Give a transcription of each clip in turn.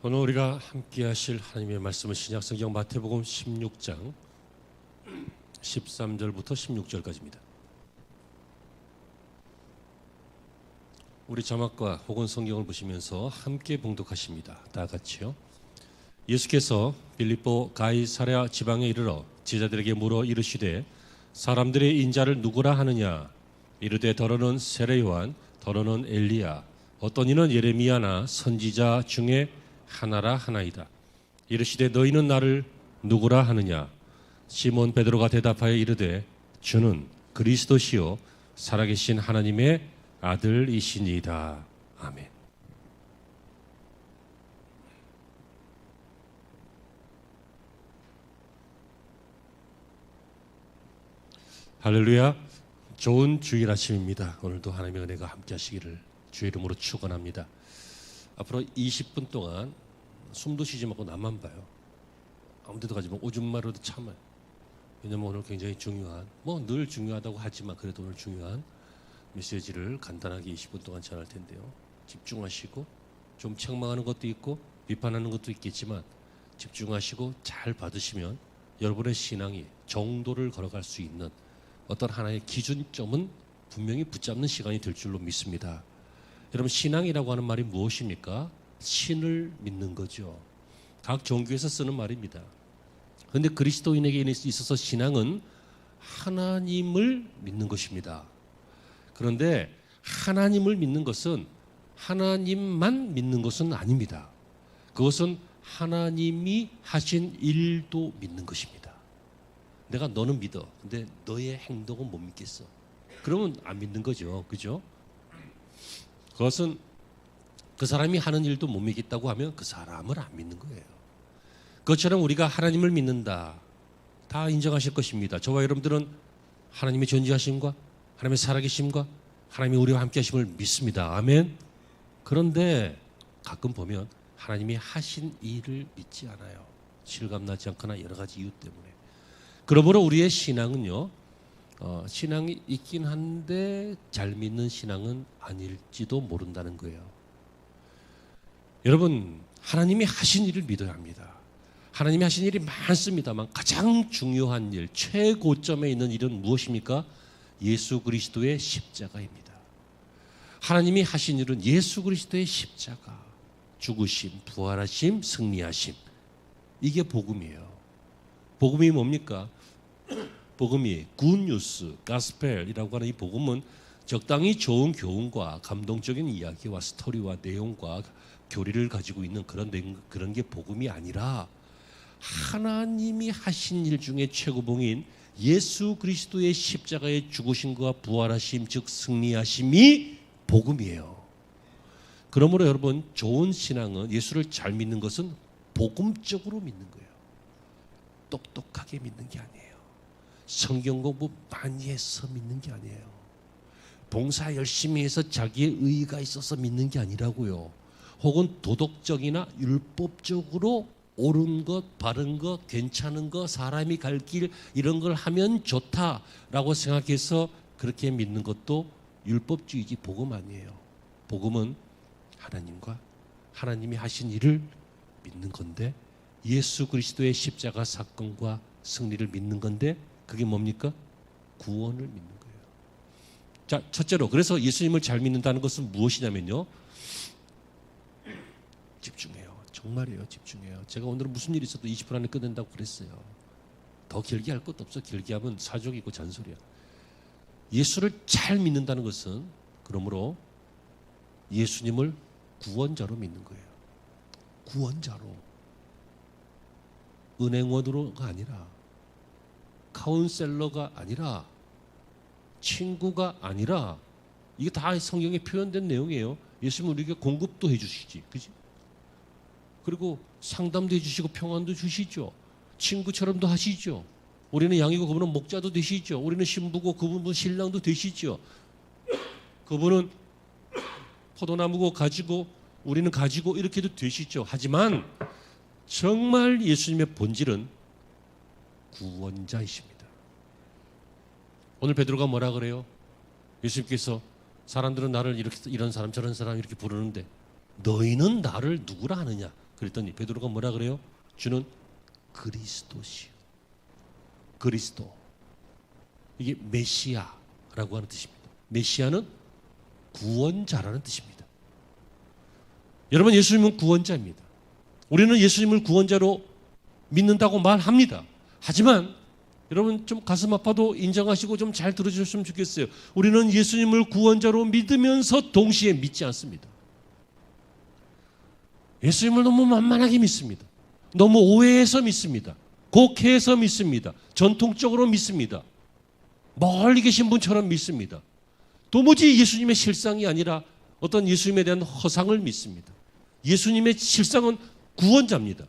오늘 우리가 함께 하실 하나님의 말씀은 신약성경 마태복음 16장 13절부터 16절까지입니다. 우리 자막과 혹은 성경을 보시면서 함께 봉독하십니다. 다 같이요. 예수께서 빌립보 가이사랴 지방에 이르러 제자들에게 물어 이르시되 사람들의 인자를 누구라 하느냐? 이르되 더러는 세례 요한, 더러는 엘리야, 어떤 이는 예레미야나 선지자 중에 하나라 하나이다. 이르시되 너희는 나를 누구라 하느냐? 시몬 베드로가 대답하여 이르되 주는 그리스도시요 살아계신 하나님의 아들이시니이다. 아멘. 할렐루야. 좋은 주일 아침입니다. 오늘도 하나님의 은혜가 함께 하시기를 주의 이름으로 축원합니다. 앞으로 20분 동안 숨도 쉬지 말고 나만 봐요. 아무 데도 가지 말고 오줌 마려도 참아요. 왜냐면 오늘 굉장히 중요한, 늘 중요하다고 하지만 그래도 오늘 중요한 메시지를 간단하게 20분 동안 전할 텐데요. 집중하시고, 좀 책망하는 것도 있고 비판하는 것도 있겠지만 집중하시고 잘 받으시면 여러분의 신앙이 정도를 걸어갈 수 있는 어떤 하나의 기준점은 분명히 붙잡는 시간이 될 줄로 믿습니다. 여러분, 신앙이라고 하는 말이 무엇입니까? 신을 믿는 거죠. 각 종교에서 쓰는 말입니다. 그런데 그리스도인에게 있어서 신앙은 하나님을 믿는 것입니다. 그런데 하나님을 믿는 것은 하나님만 믿는 것은 아닙니다. 그것은 하나님이 하신 일도 믿는 것입니다. 내가 너는 믿어. 근데 너의 행동은 못 믿겠어. 그러면 안 믿는 거죠. 그죠? 그것은 그 사람이 하는 일도 못 믿겠다고 하면 그 사람을 안 믿는 거예요. 그것처럼 우리가 하나님을 믿는다. 다 인정하실 것입니다. 저와 여러분들은 하나님의 존재하심과 하나님의 살아계심과 하나님이 우리와 함께 하심을 믿습니다. 아멘. 그런데 가끔 보면 하나님이 하신 일을 믿지 않아요. 실감나지 않거나 여러 가지 이유 때문에. 그러므로 우리의 신앙은요, 신앙이 있긴 한데 잘 믿는 신앙은 아닐지도 모른다는 거예요. 여러분, 하나님이 하신 일을 믿어야 합니다. 하나님이 하신 일이 많습니다만 가장 중요한 일, 최고점에 있는 일은 무엇입니까? 예수 그리스도의 십자가입니다. 하나님이 하신 일은 예수 그리스도의 십자가, 죽으심, 부활하심, 승리하심. 이게 복음이에요. 복음이 뭡니까? 복음이 굿뉴스, 가스펠이라고 하는 이 복음은 적당히 좋은 교훈과 감동적인 이야기와 스토리와 내용과 교리를 가지고 있는 그런 게 복음이 아니라 하나님이 하신 일 중에 최고봉인 예수 그리스도의 십자가의 죽으심과 부활하심, 즉 승리하심이 복음이에요. 그러므로 여러분, 좋은 신앙은, 예수를 잘 믿는 것은 복음적으로 믿는 거예요. 똑똑하게 믿는 게 아니에요. 성경 공부 많이 해서 믿는 게 아니에요. 봉사 열심히 해서 자기의 의의가 있어서 믿는 게 아니라고요. 혹은 도덕적이나 율법적으로 옳은 것, 바른 것, 괜찮은 것, 사람이 갈 길 이런 걸 하면 좋다라고 생각해서 그렇게 믿는 것도 율법주의지 복음 아니에요. 복음은 하나님과 하나님이 하신 일을 믿는 건데, 예수 그리스도의 십자가 사건과 승리를 믿는 건데, 그게 뭡니까? 구원을 믿는 거예요. 자, 첫째로, 그래서 예수님을 잘 믿는다는 것은 무엇이냐면요, 집중해요. 정말이에요. 집중해요. 제가 오늘은 무슨 일이 있어도 20분 안에 끝낸다고 그랬어요. 더 길게 할 것도 없어. 길게 하면 사족이고 잔소리야. 예수를 잘 믿는다는 것은 그러므로 예수님을 구원자로 믿는 거예요. 구원자로. 은행원으로가 아니라, 카운셀러가 아니라, 친구가 아니라, 이게 다 성경에 표현된 내용이에요. 예수님은 우리에게 공급도 해주시지, 그지? 그리고 상담도 해주시고 평안도 주시죠. 친구처럼도 하시죠. 우리는 양이고 그분은 목자도 되시죠. 우리는 신부고 그분은 신랑도 되시죠. 그분은 포도나무고 가지고 우리는 가지고 이렇게도 되시죠. 하지만 정말 예수님의 본질은 구원자이십니다. 오늘 베드로가 뭐라 그래요? 예수님께서 사람들은 나를 이렇게 이런 사람 저런 사람 이렇게 부르는데 너희는 나를 누구라 하느냐? 그랬더니 베드로가 뭐라 그래요? 주는 그리스도시요. 그리스도. 이게 메시아라고 하는 뜻입니다. 메시아는 구원자라는 뜻입니다. 여러분, 예수님은 구원자입니다. 우리는 예수님을 구원자로 믿는다고 말합니다. 하지만 여러분 좀 가슴 아파도 인정하시고 좀 잘 들어주셨으면 좋겠어요. 우리는 예수님을 구원자로 믿으면서 동시에 믿지 않습니다. 예수님을 너무 만만하게 믿습니다. 너무 오해해서 믿습니다. 곡해해서 믿습니다. 전통적으로 믿습니다. 멀리 계신 분처럼 믿습니다. 도무지 예수님의 실상이 아니라 어떤 예수님에 대한 허상을 믿습니다. 예수님의 실상은 구원자입니다.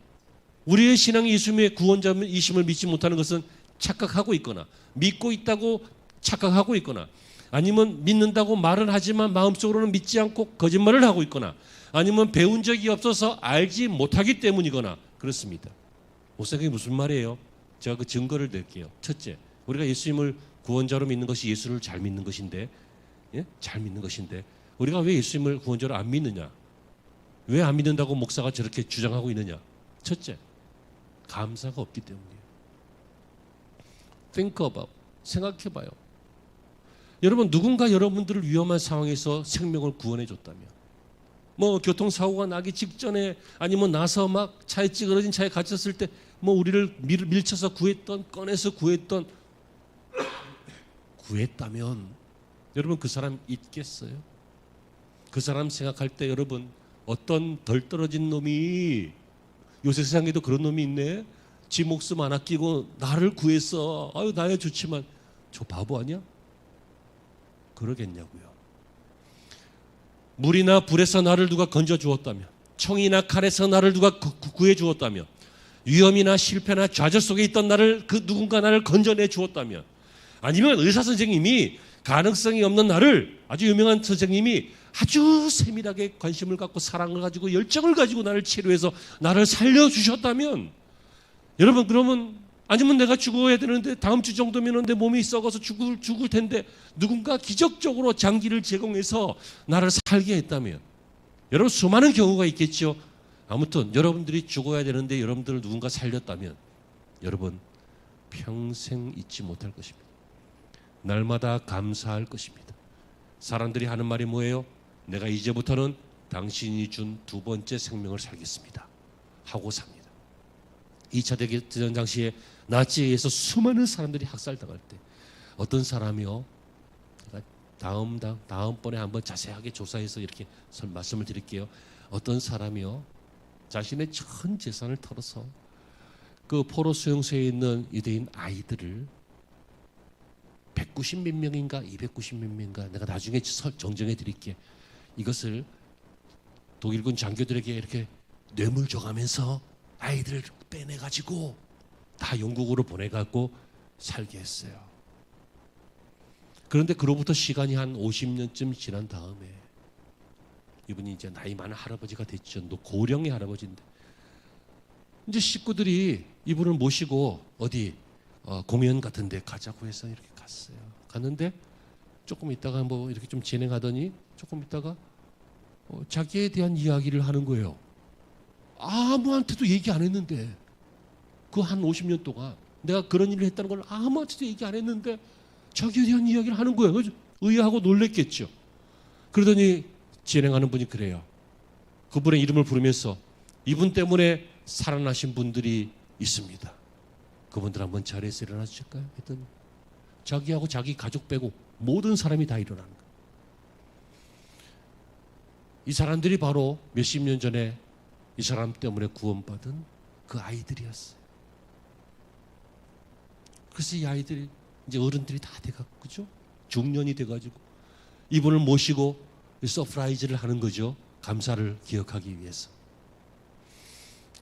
우리의 신앙이 예수님의 구원자이심을 믿지 못하는 것은 착각하고 있거나 믿고 있다고 착각하고 있거나 아니면 믿는다고 말은 하지만 마음속으로는 믿지 않고 거짓말을 하고 있거나 아니면 배운 적이 없어서 알지 못하기 때문이거나 그렇습니다. 목사님이 무슨 말이에요? 제가 그 증거를 낼게요. 첫째, 우리가 예수님을 구원자로 믿는 것이 예수를 잘 믿는 것인데, 예? 잘 믿는 것인데 우리가 왜 예수님을 구원자로 안 믿느냐? 왜 안 믿는다고 목사가 저렇게 주장하고 있느냐? 첫째, 감사가 없기 때문이에요. Think about, 생각해봐요. 여러분, 누군가 여러분들을 위험한 상황에서 생명을 구원해 줬다면, 뭐 교통사고가 나기 직전에 아니면 나서 막 차에 찌그러진 차에 갇혔을 때 뭐 우리를 밀쳐서 구했던, 꺼내서 구했던, 구했다면 여러분 그 사람 있겠어요? 그 사람 생각할 때 여러분 어떤 덜 떨어진 놈이, 요새 세상에도 그런 놈이 있네, 지 목숨 안 아끼고 나를 구했어, 아유 나야 좋지만 저 바보 아니야? 그러겠냐고요. 물이나 불에서 나를 누가 건져 주었다면, 총이나 칼에서 나를 누가 구해 주었다면, 위험이나 실패나 좌절 속에 있던 나를 누군가 나를 건져내 주었다면, 아니면 의사 선생님이 가능성이 없는 나를, 아주 유명한 선생님이 아주 세밀하게 관심을 갖고 사랑을 가지고 열정을 가지고 나를 치료해서 나를 살려주셨다면, 여러분 그러면, 아니면 내가 죽어야 되는데 다음 주 정도면 내 몸이 썩어서 죽을 텐데 누군가 기적적으로 장기를 제공해서 나를 살게 했다면, 여러분 수많은 경우가 있겠죠. 아무튼 여러분들이 죽어야 되는데 여러분들을 누군가 살렸다면 여러분 평생 잊지 못할 것입니다. 날마다 감사할 것입니다. 사람들이 하는 말이 뭐예요? 내가 이제부터는 당신이 준 두 번째 생명을 살겠습니다 하고 삽니다. 2차 대전 당시에 나치에 의해서 수많은 사람들이 학살당할 때 어떤 사람이요, 다음번에 한번 자세하게 조사해서 이렇게 말씀을 드릴게요. 어떤 사람이요 자신의 전 재산을 털어서 그 포로 수용소에 있는 유대인 아이들을 190 몇 명인가 290 몇 명인가, 내가 나중에 정정해 드릴게. 이것을 독일군 장교들에게 이렇게 뇌물 줘가면서 아이들을 빼내가지고 다 영국으로 보내갖고 살게 했어요. 그런데 그로부터 시간이 한 50년쯤 지난 다음에 이분이 이제 나이 많은 할아버지가 됐죠. 고령의 할아버지인데 이제 식구들이 이분을 모시고 어디 공연 같은 데 가자고 해서 이렇게 갔어요. 갔는데 조금 있다가 뭐 이렇게 좀 진행하더니 조금 있다가 자기에 대한 이야기를 하는 거예요. 아무한테도 얘기 안 했는데, 그 한 50년 동안 내가 그런 일을 했다는 걸 아무한테도 얘기 안 했는데 자기에 대한 이야기를 하는 거예요. 의아하고 놀랬겠죠. 그러더니 진행하는 분이 그래요. 그분의 이름을 부르면서 이분 때문에 살아나신 분들이 있습니다. 그분들 한번 자리에서 일어나 주실까요? 했더니 자기하고 자기 가족 빼고 모든 사람이 다 일어나는 거예요. 이 사람들이 바로 몇십 년 전에 이 사람 때문에 구원받은 그 아이들이었어요. 그래서 이 아이들이 이제 어른들이 다 돼가고, 그죠? 중년이 돼가지고 이분을 모시고 서프라이즈를 하는 거죠. 감사를 기억하기 위해서.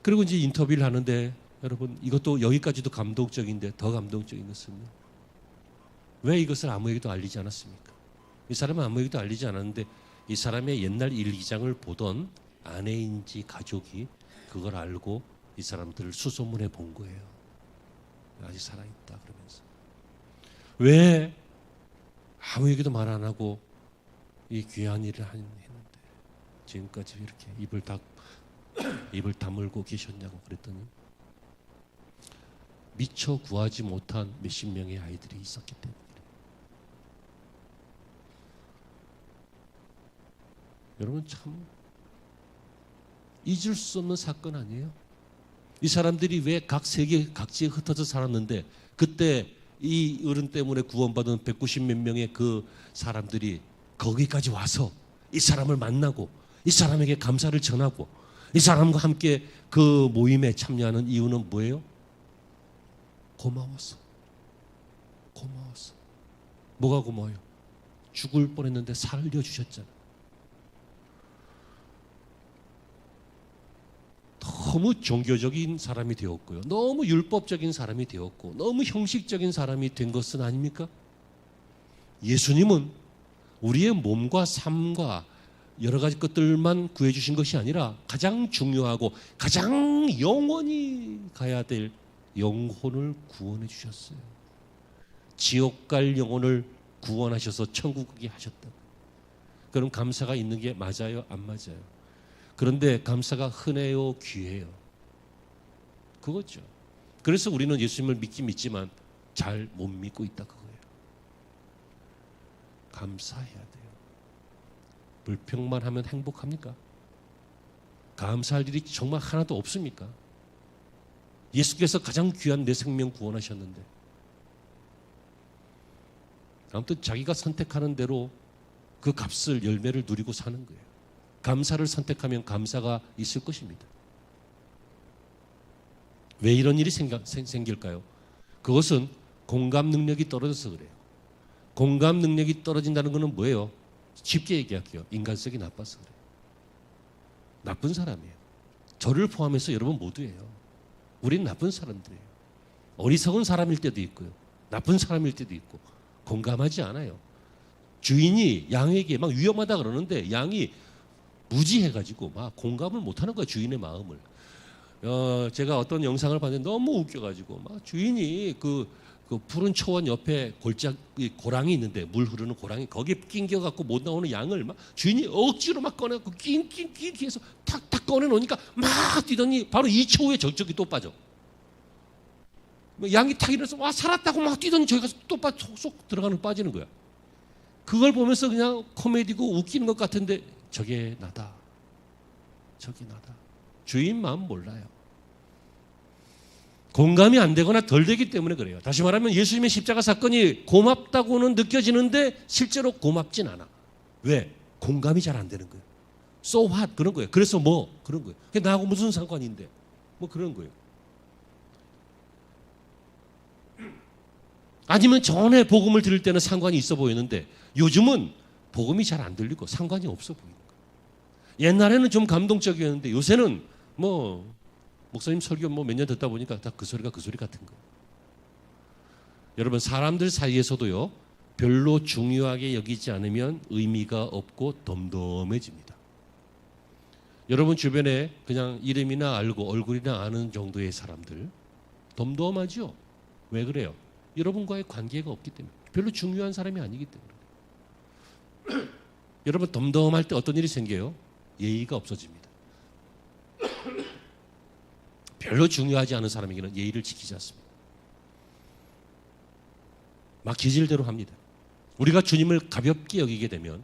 그리고 이제 인터뷰를 하는데 여러분 이것도 여기까지도 감동적인데 더 감동적인 것은요, 왜 이것을 아무에게도 알리지 않았습니까? 이 사람은 아무에게도 알리지 않았는데 이 사람의 옛날 일기장을 보던 아내인지 가족이 그걸 알고 이 사람들을 수소문해 본 거예요. 아직 살아있다 그러면서. 왜 아무에게도 말 안 하고 이 귀한 일을 했는데 지금까지 이렇게 입을 다 입을 다물고 계셨냐고 그랬더니 미처 구하지 못한 몇십 명의 아이들이 있었기 때문에. 여러분, 참 잊을 수 없는 사건 아니에요? 이 사람들이 왜 각 세계 각지에 흩어져 살았는데 그때 이 어른 때문에 구원받은 190몇 명의 그 사람들이 거기까지 와서 이 사람을 만나고 이 사람에게 감사를 전하고 이 사람과 함께 그 모임에 참여하는 이유는 뭐예요? 고마워서. 고마워서. 뭐가 고마워요? 죽을 뻔했는데 살려주셨잖아. 너무 종교적인 사람이 되었고요. 너무 율법적인 사람이 되었고 너무 형식적인 사람이 된 것은 아닙니까? 예수님은 우리의 몸과 삶과 여러 가지 것들만 구해주신 것이 아니라 가장 중요하고 가장 영원히 가야 될 영혼을 구원해 주셨어요. 지옥 갈 영혼을 구원하셔서 천국 가게 하셨다. 그럼 감사가 있는 게 맞아요? 안 맞아요? 그런데 감사가 흔해요? 귀해요? 그거죠. 그래서 우리는 예수님을 믿긴 믿지만 잘 못 믿고 있다 그거예요. 감사해야 돼요. 불평만 하면 행복합니까? 감사할 일이 정말 하나도 없습니까? 예수께서 가장 귀한 내 생명 구원하셨는데 아무튼 자기가 선택하는 대로 그 값을 열매를 누리고 사는 거예요. 감사를 선택하면 감사가 있을 것입니다. 왜 이런 일이 생길까요? 그것은 공감 능력이 떨어져서 그래요. 공감 능력이 떨어진다는 것은 뭐예요? 쉽게 얘기할게요. 인간성이 나빠서 그래요. 나쁜 사람이에요. 저를 포함해서 여러분 모두예요. 우리는 나쁜 사람들이에요. 어리석은 사람일 때도 있고요. 나쁜 사람일 때도 있고 공감하지 않아요. 주인이 양에게 막 위험하다 그러는데 양이 무지해가지고 막 공감을 못하는 거예요. 주인의 마음을. 제가 어떤 영상을 봤는데 너무 웃겨가지고 막 주인이 그 푸른 초원 옆에 고랑이 있는데 물 흐르는 고랑이 거기에 낑겨갖고 못 나오는 양을 막 주인이 억지로 막 꺼내고 낑 해서 탁탁 꺼내놓으니까 막 뛰더니 바로 2초 후에 저쪽이 또 빠져. 양이 탁 일어나서 와 살았다고 막 뛰더니 저기 가서 또 쏙 들어가는 빠지는 거야. 그걸 보면서 그냥 코미디고 웃기는 것 같은데 저게 나다. 저게 나다. 주인 마음 몰라요. 공감이 안 되거나 덜 되기 때문에 그래요. 다시 말하면 예수님의 십자가 사건이 고맙다고는 느껴지는데 실제로 고맙진 않아. 왜? 공감이 잘 안 되는 거예요. So what? 그런 거예요. 그래서 뭐? 그런 거예요. 그게 나하고 무슨 상관인데? 뭐 그런 거예요. 아니면 전에 복음을 들을 때는 상관이 있어 보이는데 요즘은 복음이 잘 안 들리고 상관이 없어 보이는 거예요. 옛날에는 좀 감동적이었는데 요새는 뭐 목사님 설교 뭐 몇 년 듣다 보니까 다 그 소리가 그 소리 같은 거예요. 여러분 사람들 사이에서도요 별로 중요하게 여기지 않으면 의미가 없고 덤덤해집니다. 여러분 주변에 그냥 이름이나 알고 얼굴이나 아는 정도의 사람들 덤덤하죠? 왜 그래요? 여러분과의 관계가 없기 때문에 별로 중요한 사람이 아니기 때문에 여러분 덤덤할 때 어떤 일이 생겨요? 예의가 없어집니다. 별로 중요하지 않은 사람에게는 예의를 지키지 않습니다. 막 기질대로 합니다. 우리가 주님을 가볍게 여기게 되면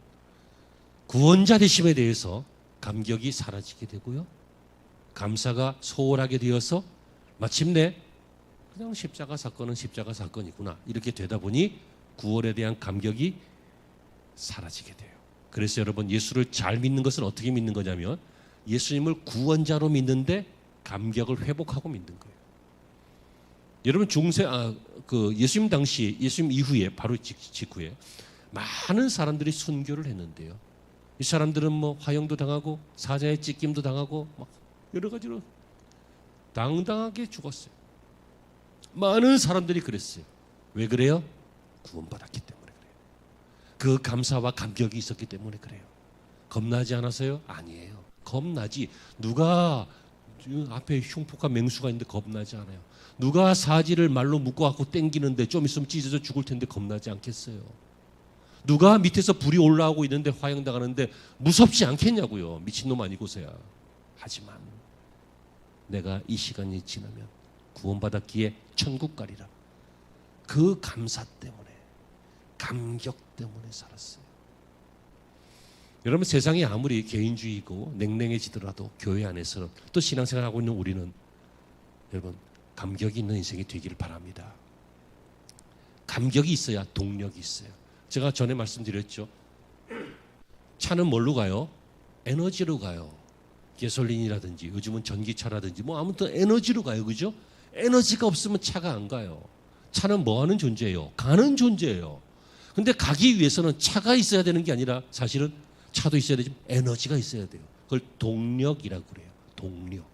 구원자 되심에 대해서 감격이 사라지게 되고요. 감사가 소홀하게 되어서 마침내 그냥 십자가 사건은 십자가 사건이구나 이렇게 되다 보니 구원에 대한 감격이 사라지게 돼요. 그래서 여러분 예수를 잘 믿는 것은 어떻게 믿는 거냐면 예수님을 구원자로 믿는데 감격을 회복하고 믿는 거예요. 여러분 예수님 당시 예수님 이후에 바로 직후에 많은 사람들이 순교를 했는데요. 이 사람들은 뭐 화형도 당하고 사자의 찢김도 당하고 막 여러 가지로 당당하게 죽었어요. 많은 사람들이 그랬어요. 왜 그래요? 구원받았기 때문에 그래요. 그 감사와 감격이 있었기 때문에 그래요. 겁나지 않았어요? 아니에요. 겁나지. 누가 앞에 흉폭한 맹수가 있는데 겁나지 않아요. 누가 사지를 말로 묶어갖고 땡기는데 좀 있으면 찢어져 죽을 텐데 겁나지 않겠어요. 누가 밑에서 불이 올라오고 있는데 화형당하는데 무섭지 않겠냐고요. 미친놈 아니고서야. 하지만 내가 이 시간이 지나면 구원받았기에 천국 가리라. 그 감사 때문에, 감격 때문에 살았어요. 여러분, 세상이 아무리 개인주의고 냉랭해지더라도 교회 안에서는, 또 신앙생활하고 있는 우리는 여러분 감격이 있는 인생이 되기를 바랍니다. 감격이 있어야 동력이 있어요. 제가 전에 말씀드렸죠. 차는 뭘로 가요? 에너지로 가요. 가솔린이라든지 요즘은 전기차라든지 뭐 아무튼 에너지로 가요. 그죠? 에너지가 없으면 차가 안 가요. 차는 뭐 하는 존재예요? 가는 존재예요. 근데 가기 위해서는 차가 있어야 되는 게 아니라 사실은 차도 있어야 되지만 에너지가 있어야 돼요. 그걸 동력이라고 그래요. 동력.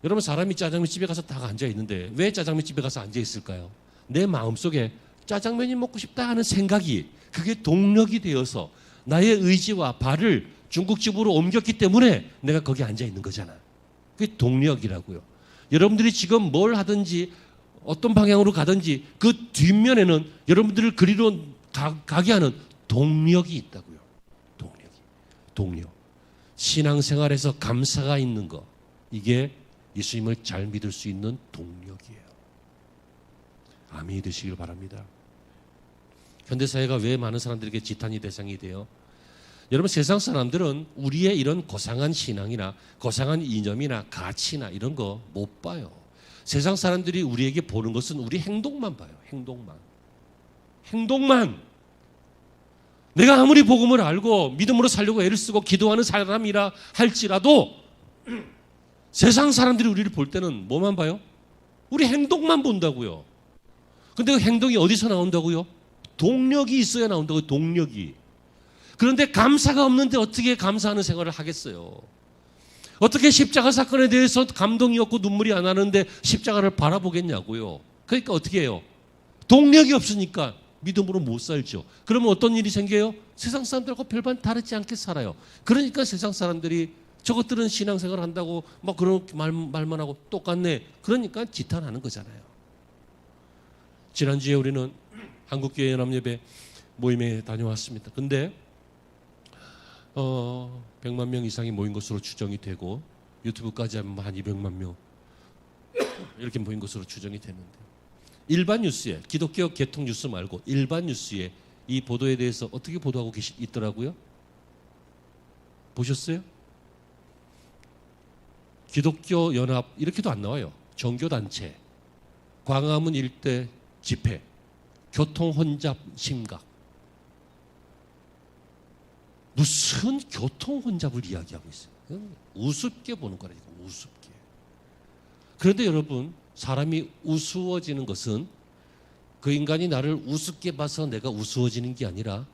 여러분, 사람이 짜장면집에 가서 다 앉아 있는데 왜 짜장면집에 가서 앉아 있을까요? 내 마음속에 짜장면이 먹고 싶다 하는 생각이, 그게 동력이 되어서 나의 의지와 발을 중국집으로 옮겼기 때문에 내가 거기 앉아 있는 거잖아. 그게 동력이라고요. 여러분들이 지금 뭘 하든지 어떤 방향으로 가든지 그 뒷면에는 여러분들을 그리로 가게 하는 동력이 있다고요. 동력. 신앙생활에서 감사가 있는 거, 이게 예수님을 잘 믿을 수 있는 동력이에요. 아멘이 되시길 바랍니다. 현대사회가 왜 많은 사람들에게 지탄이 대상이 돼요? 여러분, 세상 사람들은 우리의 이런 고상한 신앙이나 고상한 이념이나 가치나 이런 거 못 봐요. 세상 사람들이 우리에게 보는 것은 우리 행동만 봐요. 행동만. 내가 아무리 복음을 알고 믿음으로 살려고 애를 쓰고 기도하는 사람이라 할지라도 세상 사람들이 우리를 볼 때는 뭐만 봐요? 우리 행동만 본다고요. 근데 그 행동이 어디서 나온다고요? 동력이 있어야 나온다고요. 동력이. 그런데 감사가 없는데 어떻게 감사하는 생활을 하겠어요? 어떻게 십자가 사건에 대해서 감동이 없고 눈물이 안 나는데 십자가를 바라보겠냐고요. 그러니까 어떻게 해요? 동력이 없으니까 믿음으로 못 살죠. 그러면 어떤 일이 생겨요? 세상 사람들하고 별반 다르지 않게 살아요. 그러니까 세상 사람들이 저것들은 신앙생활 한다고 막 그런 말만 하고 똑같네. 그러니까 지탄하는 거잖아요. 지난주에 우리는 한국교회 연합예배 모임에 다녀왔습니다. 근데 100만 명 이상이 모인 것으로 추정이 되고 유튜브까지 하면 한 200만 명 이렇게 모인 것으로 추정이 되는데, 일반 뉴스에, 기독교 개통 뉴스 말고 일반 뉴스에 이 보도에 대해서 어떻게 보도하고 있더라고요? 보셨어요? 기독교 연합 이렇게도 안 나와요. 종교단체, 광화문 일대 집회, 교통 혼잡 심각. 무슨 교통 혼잡을 이야기하고 있어요? 우습게 보는 거라니까, 우습게. 그런데 여러분, 사람이 우스워지는 것은 그 인간이 나를 우습게 봐서 내가 우스워지는 게 아니라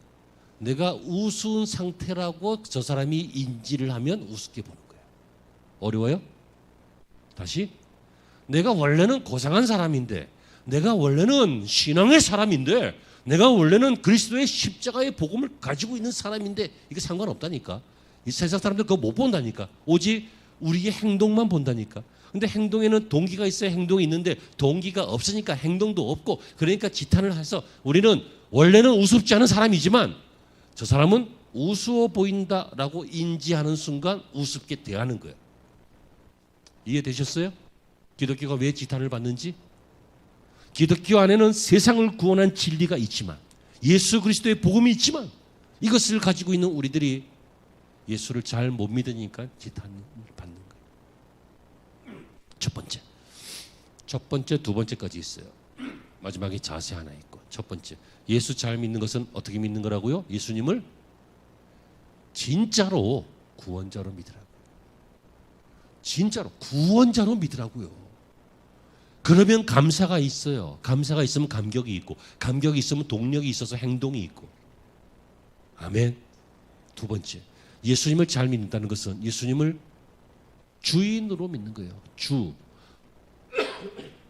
내가 우스운 상태라고 저 사람이 인지를 하면 우습게 보는 거예요. 어려워요? 다시. 내가 원래는 고상한 사람인데, 내가 원래는 신앙의 사람인데, 내가 원래는 그리스도의 십자가의 복음을 가지고 있는 사람인데 이게 상관없다니까. 이 세상 사람들 그거 못 본다니까. 오직 우리의 행동만 본다니까. 근데 행동에는 동기가 있어야 행동이 있는데 동기가 없으니까 행동도 없고, 그러니까 지탄을 해서 우리는 원래는 우습지 않은 사람이지만 저 사람은 우스워 보인다라고 인지하는 순간 우습게 대하는 거예요. 이해되셨어요? 기독교가 왜 지탄을 받는지? 기독교 안에는 세상을 구원한 진리가 있지만, 예수 그리스도의 복음이 있지만, 이것을 가지고 있는 우리들이 예수를 잘 못 믿으니까 지탄을 받는 거예요. 첫 번째, 두 번째까지 있어요. 마지막에 자세 하나 있고. 첫 번째, 예수 잘 믿는 것은 어떻게 믿는 거라고요? 예수님을 진짜로 구원자로 믿으라고요. 진짜로 구원자로 믿으라고요. 그러면 감사가 있어요. 감사가 있으면 감격이 있고, 감격이 있으면 동력이 있어서 행동이 있고. 아멘. 두 번째, 예수님을 잘 믿는다는 것은 예수님을 주인으로 믿는 거예요. 주.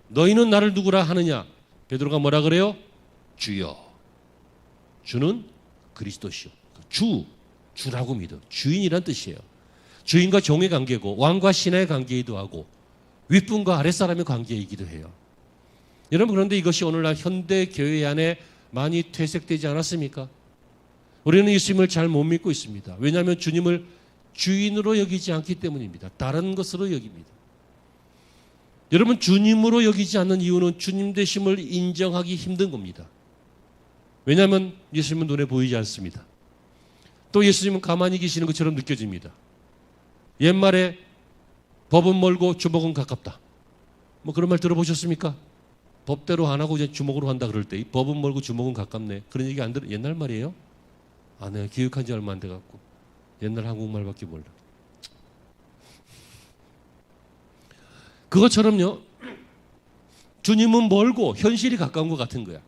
너희는 나를 누구라 하느냐? 베드로가 뭐라 그래요? 주여. 주는 그리스도시요. 주라고 믿어. 주인이란 뜻이에요. 주인과 종의 관계고, 왕과 신하의 관계이기도 하고, 윗분과 아랫사람의 관계이기도 해요. 여러분, 그런데 이것이 오늘날 현대 교회 안에 많이 퇴색되지 않았습니까? 우리는 예수님을 잘 못 믿고 있습니다. 왜냐하면 주님을 주인으로 여기지 않기 때문입니다. 다른 것으로 여깁니다. 여러분, 주님으로 여기지 않는 이유는 주님 되심을 인정하기 힘든 겁니다. 왜냐하면 예수님은 눈에 보이지 않습니다. 또 예수님은 가만히 계시는 것처럼 느껴집니다. 옛말에 법은 멀고 주먹은 가깝다. 뭐 그런 말 들어보셨습니까? 법대로 안 하고 이제 주먹으로 한다 그럴 때 법은 멀고 주먹은 가깝네. 그런 얘기 안 들어? 옛날 말이에요? 아, 내가 기억한 지 얼마 안 돼갖고 옛날 한국말밖에 몰라. 그것처럼요, 주님은 멀고 현실이 가까운 것 같은 거야.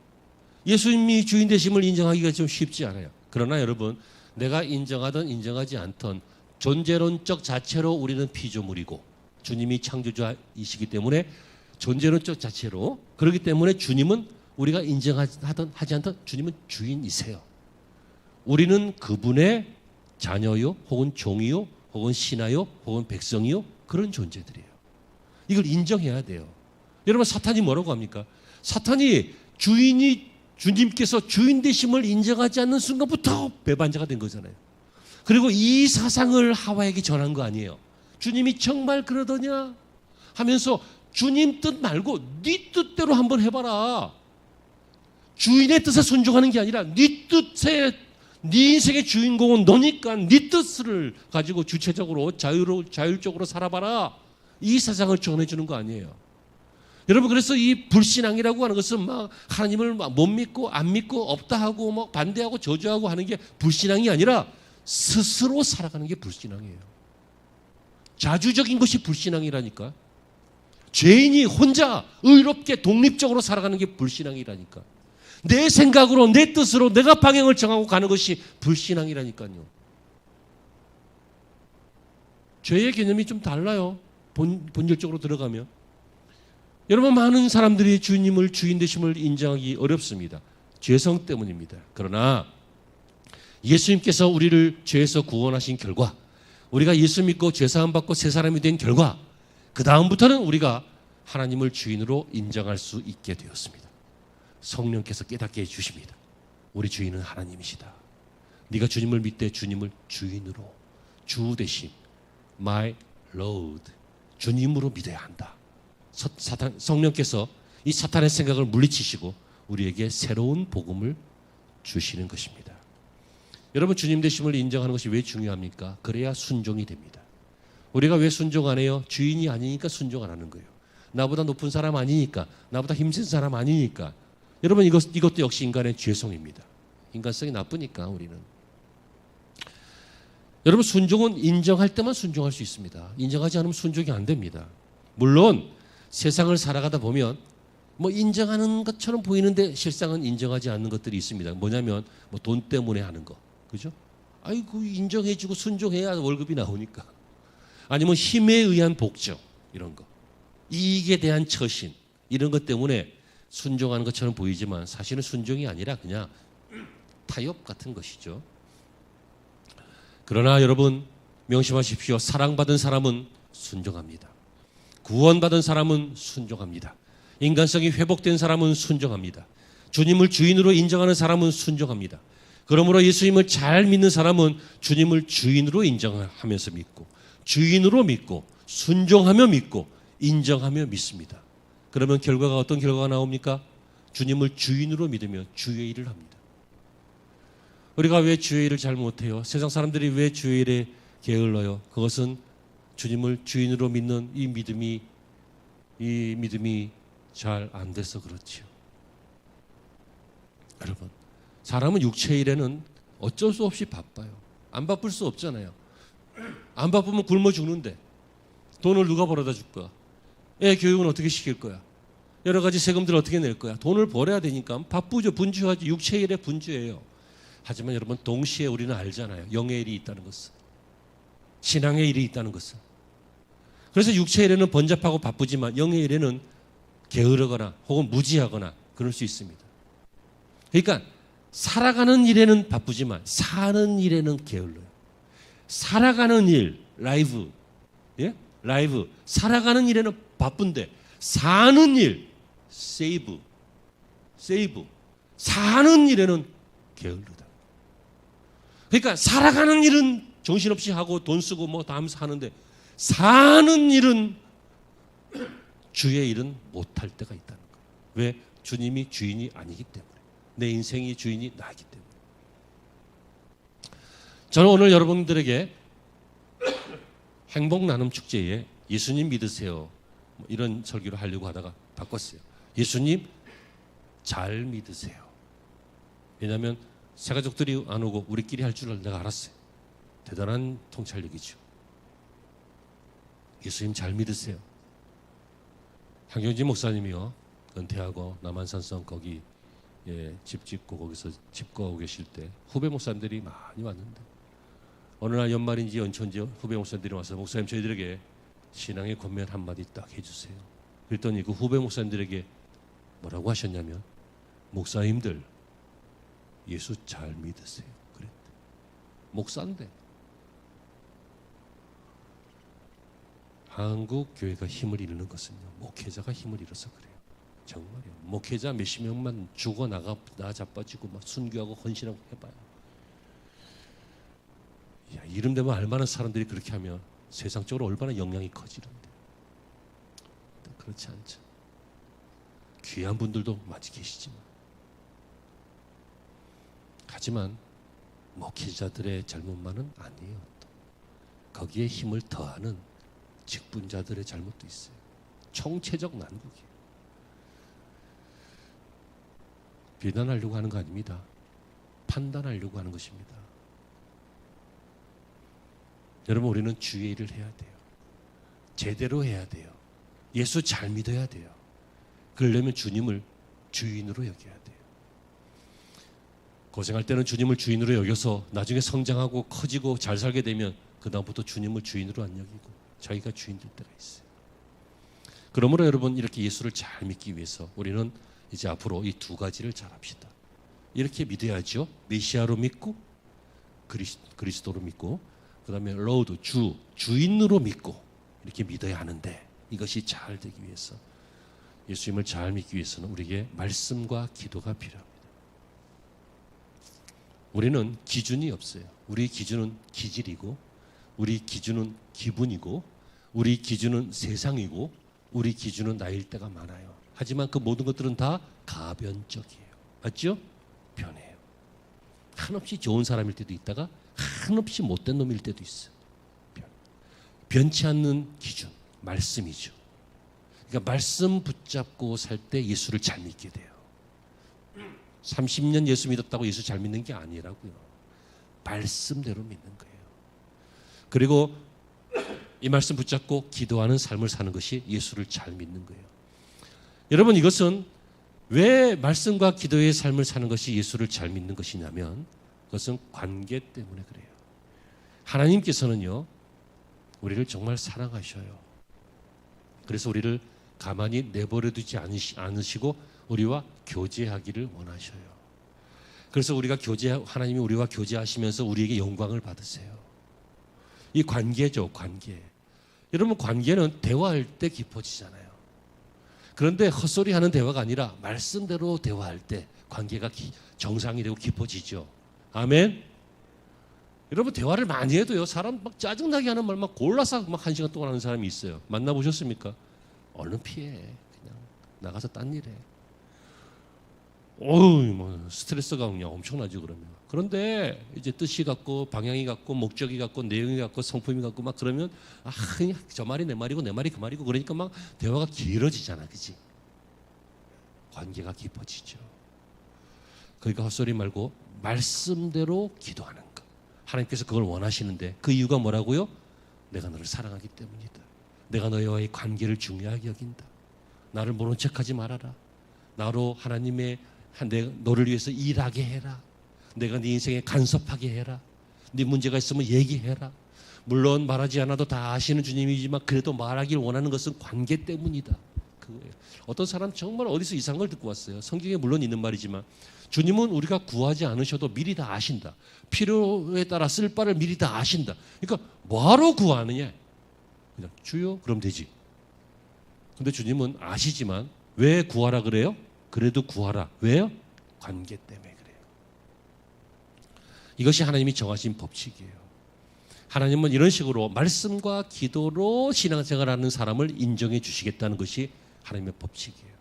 예수님이 주인 되심을 인정하기가 좀 쉽지 않아요. 그러나 여러분, 내가 인정하든 인정하지 않든 존재론적 자체로 우리는 피조물이고 주님이 창조주이시기 때문에 존재론적 자체로, 그렇기 때문에 주님은 우리가 인정하든 하지 않든 주님은 주인이세요. 우리는 그분의 자녀요, 혹은 종이요, 혹은 신하요, 혹은 백성이요, 그런 존재들이에요. 이걸 인정해야 돼요. 여러분, 사탄이 뭐라고 합니까? 사탄이 주님께서 주인 되심을 인정하지 않는 순간부터 배반자가 된 거잖아요. 그리고 이 사상을 하와에게 전한 거 아니에요. 주님이 정말 그러더냐 하면서 주님 뜻 말고 네 뜻대로 한번 해봐라. 주인의 뜻에 순종하는 게 아니라 네 뜻에, 네 인생의 주인공은 너니까 네 뜻을 가지고 주체적으로 자율적으로 살아봐라. 이 사상을 전해주는 거 아니에요. 여러분, 그래서 이 불신앙이라고 하는 것은 막 하나님을 못 믿고 안 믿고 없다 하고 뭐 반대하고 저주하고 하는 게 불신앙이 아니라 스스로 살아가는 게 불신앙이에요. 자주적인 것이 불신앙이라니까. 죄인이 혼자 의롭게 독립적으로 살아가는 게 불신앙이라니까. 내 생각으로, 내 뜻으로 내가 방향을 정하고 가는 것이 불신앙이라니까요. 죄의 개념이 좀 달라요. 본질적으로 들어가면. 여러분, 많은 사람들이 주님을 주인 되심을 인정하기 어렵습니다. 죄성 때문입니다. 그러나 예수님께서 우리를 죄에서 구원하신 결과, 우리가 예수 믿고 죄사함 받고 새 사람이 된 결과, 그 다음부터는 우리가 하나님을 주인으로 인정할 수 있게 되었습니다. 성령께서 깨닫게 해주십니다. 우리 주인은 하나님이시다. 네가 주님을 믿되 주님을 주인으로, 주 대신 my Lord, 주님으로 믿어야 한다. 성령께서 이 사탄의 생각을 물리치시고 우리에게 새로운 복음을 주시는 것입니다. 여러분, 주님 되심을 인정하는 것이 왜 중요합니까? 그래야 순종이 됩니다. 우리가 왜 순종 안 해요? 주인이 아니니까 순종 안 하는 거예요. 나보다 높은 사람 아니니까, 나보다 힘센 사람 아니니까. 여러분, 이것도 역시 인간의 죄성입니다. 인간성이 나쁘니까 우리는. 여러분, 순종은 인정할 때만 순종할 수 있습니다. 인정하지 않으면 순종이 안 됩니다. 물론 세상을 살아가다 보면 뭐 인정하는 것처럼 보이는데 실상은 인정하지 않는 것들이 있습니다. 뭐냐면 뭐 돈 때문에 하는 거, 그죠? 아이고, 인정해주고 순종해야 월급이 나오니까. 아니면 힘에 의한 복종, 이런 거, 이익에 대한 처신, 이런 것 때문에 순종하는 것처럼 보이지만 사실은 순종이 아니라 그냥 타협 같은 것이죠. 그러나 여러분, 명심하십시오. 사랑받은 사람은 순종합니다. 구원받은 사람은 순종합니다. 인간성이 회복된 사람은 순종합니다. 주님을 주인으로 인정하는 사람은 순종합니다. 그러므로 예수님을 잘 믿는 사람은 주님을 주인으로 인정하면서 믿고, 주인으로 믿고, 순종하며 믿고, 인정하며 믿습니다. 그러면 결과가 어떤 결과가 나옵니까? 주님을 주인으로 믿으며 주의 일을 합니다. 우리가 왜 주의 일을 잘 못해요? 세상 사람들이 왜 주의 일에 게을러요? 그것은 주님을 주인으로 믿는 이 믿음이 잘 안 돼서 그렇지요. 여러분, 사람은 육체 일에는 어쩔 수 없이 바빠요. 안 바쁠 수 없잖아요. 안 바쁘면 굶어 죽는데 돈을 누가 벌어다 줄 거야? 애 교육은 어떻게 시킬 거야? 여러 가지 세금들 어떻게 낼 거야? 돈을 벌어야 되니까 바쁘죠. 분주하죠. 육체 일에 분주해요. 하지만 여러분, 동시에 우리는 알잖아요. 영의 일이 있다는 것은, 신앙의 일이 있다는 것은. 그래서 육체 일에는 번잡하고 바쁘지만 영의 일에는 게으르거나 혹은 무지하거나 그럴 수 있습니다. 그러니까 살아가는 일에는 바쁘지만 사는 일에는 게을러요. 살아가는 일, 라이브, 라이브, 살아가는 일에는 바쁜데 사는 일, 세이브, 사는 일에는 게을르다. 그러니까 살아가는 일은 정신없이 하고 돈 쓰고 뭐 다 하면서 하는데 사는 일은 주의 일은 못할 때가 있다는 거예요. 왜? 주님이 주인이 아니기 때문에. 내 인생이 주인이 나기 때문에. 저는 오늘 여러분들에게 행복 나눔 축제에 예수님 믿으세요, 이런 설교를 하려고 하다가 바꿨어요. 예수님 잘 믿으세요. 왜냐하면 새 가족들이 안 오고 우리끼리 할 줄 내가 알았어요. 대단한 통찰력이죠. 예수님 잘 믿으세요. 황경진 목사님이요, 은퇴하고 남한산성 거기 집 짓고 거기서 집 구하고 계실 때 후배 목사님들이 많이 왔는데 어느 날 연말인지 연초인지 후배 목사님들이 와서 목사님 저희들에게 신앙의 권면 한마디 딱 해주세요. 그랬더니 그 후배 목사님들에게 뭐라고 하셨냐면, 목사님들 예수 잘 믿으세요 그랬대. 목사인데. 한국 교회가 힘을 잃는 것은요, 목회자가 힘을 잃어서 그래요. 정말이요. 목회자 몇십 명만 죽어 나 자빠지고 막 순교하고 헌신하고 해봐요. 야, 이름 되면 알만한 사람들이 그렇게 하면 세상적으로 얼마나 영향이 커지는데. 그렇지 않죠. 귀한 분들도 많이 계시지만, 하지만 목회자들의 잘못만은 아니에요. 또 거기에 힘을 더하는 직분자들의 잘못도 있어요. 총체적 난국이에요. 비난하려고 하는 거 아닙니다. 판단하려고 하는 것입니다. 여러분, 우리는 주의 일을 해야 돼요. 제대로 해야 돼요. 예수 잘 믿어야 돼요. 그러려면 주님을 주인으로 여겨야 돼요. 고생할 때는 주님을 주인으로 여겨서 나중에 성장하고 커지고 잘 살게 되면 그 다음부터 주님을 주인으로 안 여기고 자기가 주인 될 때가 있어요. 그러므로 여러분, 이렇게 예수를 잘 믿기 위해서 우리는 이제 앞으로 이 두 가지를 잘 합시다. 이렇게 믿어야죠. 메시아로 믿고 그리스도로 믿고, 그 다음에 로드 주인으로 믿고, 이렇게 믿어야 하는데, 이것이 잘 되기 위해서, 예수님을 잘 믿기 위해서는 우리에게 말씀과 기도가 필요합니다. 우리는 기준이 없어요. 우리 기준은 기질이고, 우리 기준은 기분이고, 우리 기준은 세상이고, 우리 기준은 나일 때가 많아요. 하지만 그 모든 것들은 다 가변적이에요. 맞죠? 변해요. 한없이 좋은 사람일 때도 있다가 한없이 못된 놈일 때도 있어요. 변치 않는 기준, 말씀이죠. 그러니까 말씀 붙잡고 살 때 예수를 잘 믿게 돼요. 30년 예수 믿었다고 예수 잘 믿는 게 아니라고요. 말씀대로 믿는 거예요. 그리고 이 말씀 붙잡고 기도하는 삶을 사는 것이 예수를 잘 믿는 거예요. 여러분, 이것은 왜 말씀과 기도의 삶을 사는 것이 예수를 잘 믿는 것이냐면, 그것은 관계 때문에 그래요. 하나님께서는요, 우리를 정말 사랑하셔요. 그래서 우리를 가만히 내버려 두지 않으시고 우리와 교제하기를 원하셔요. 그래서 하나님이 우리와 교제하시면서 우리에게 영광을 받으세요. 이 관계죠, 관계. 여러분, 관계는 대화할 때 깊어지잖아요. 그런데 헛소리하는 대화가 아니라 말씀대로 대화할 때 관계가 정상이 되고 깊어지죠. 아멘. 여러분, 대화를 많이 해도요, 사람 막 짜증나게 하는 말만 골라서 막 1시간 동안 하는 사람이 있어요. 만나보셨습니까? 얼른 피해. 그냥 나가서 딴 일 해. 스트레스가 그냥 엄청나죠, 그러면. 그런데 이제 뜻이 같고 방향이 같고 목적이 같고 내용이 같고 성품이 같고 막 그러면 그냥 저 말이 내 말이고 내 말이 그 말이고, 그러니까 막 대화가 길어지잖아, 그지? 관계가 깊어지죠. 그러니까 헛소리 말고 말씀대로 기도하는 것. 하나님께서 그걸 원하시는데, 그 이유가 뭐라고요? 내가 너를 사랑하기 때문이다. 내가 너와의 관계를 중요하게 여긴다. 나를 모른 척하지 말아라. 나로 너를 위해서 일하게 해라. 내가 네 인생에 간섭하게 해라. 네 문제가 있으면 얘기해라. 물론 말하지 않아도 다 아시는 주님이지만 그래도 말하길 원하는 것은 관계 때문이다. 그거예요. 어떤 사람 정말 어디서 이상한 걸 듣고 왔어요. 성경에 물론 있는 말이지만, 주님은 우리가 구하지 않으셔도 미리 다 아신다. 필요에 따라 쓸 바를 미리 다 아신다. 그러니까 뭐하러 구하느냐? 그냥 주요? 그럼 되지. 근데 주님은 아시지만 왜 구하라 그래요? 그래도 구하라. 왜요? 관계 때문에 그래요. 이것이 하나님이 정하신 법칙이에요. 하나님은 이런 식으로 말씀과 기도로 신앙생활하는 사람을 인정해 주시겠다는 것이 하나님의 법칙이에요.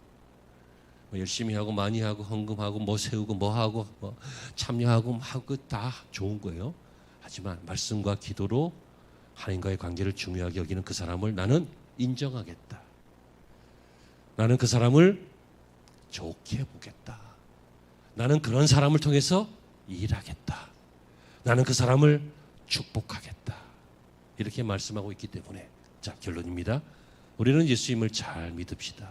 뭐 열심히 하고 많이 하고 헌금하고 뭐 세우고 뭐 하고 뭐 참여하고 뭐 하고 다 좋은 거예요. 하지만 말씀과 기도로 하나님과의 관계를 중요하게 여기는 그 사람을 나는 인정하겠다. 나는 그 사람을 좋게 보겠다. 나는 그런 사람을 통해서 일하겠다. 나는 그 사람을 축복하겠다. 이렇게 말씀하고 있기 때문에 자, 결론입니다. 우리는 예수님을 잘 믿읍시다.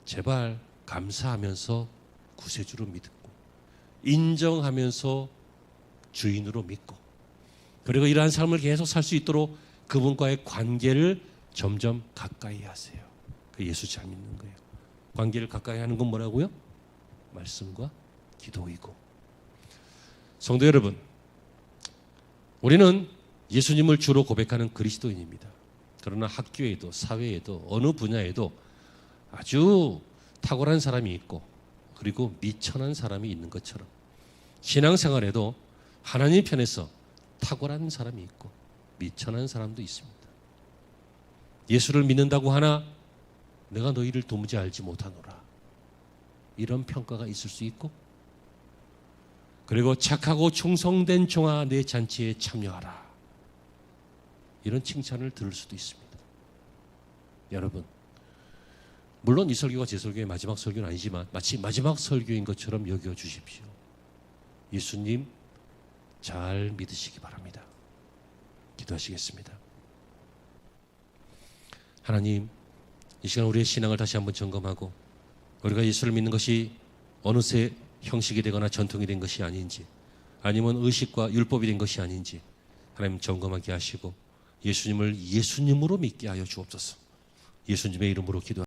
제발 감사하면서 구세주로 믿고 인정하면서 주인으로 믿고 그리고 이러한 삶을 계속 살 수 있도록 그분과의 관계를 점점 가까이 하세요. 그 예수 잘 믿는 거예요. 관계를 가까이 하는 건 뭐라고요? 말씀과 기도이고. 성도 여러분, 우리는 예수님을 주로 고백하는 그리스도인입니다. 그러나 학교에도 사회에도 어느 분야에도 아주 탁월한 사람이 있고 그리고 미천한 사람이 있는 것처럼 신앙생활에도 하나님 편에서 탁월한 사람이 있고 미천한 사람도 있습니다. 예수를 믿는다고 하나 내가 너희를 도무지 알지 못하노라. 이런 평가가 있을 수 있고 그리고 착하고 충성된 종아 내 잔치에 참여하라. 이런 칭찬을 들을 수도 있습니다. 여러분, 물론 이 설교가 제 설교의 마지막 설교는 아니지만 마치 마지막 설교인 것처럼 여겨주십시오. 예수님 잘 믿으시기 바랍니다. 기도하시겠습니다. 하나님, 이 시간 우리의 신앙을 다시 한번 점검하고 우리가 예수를 믿는 것이 어느새 형식이 되거나 전통이 된 것이 아닌지 아니면 의식과 율법이 된 것이 아닌지 하나님 점검하게 하시고 예수님을 예수님으로 믿게 하여 주옵소서. 예수님의 이름으로 기도합니다.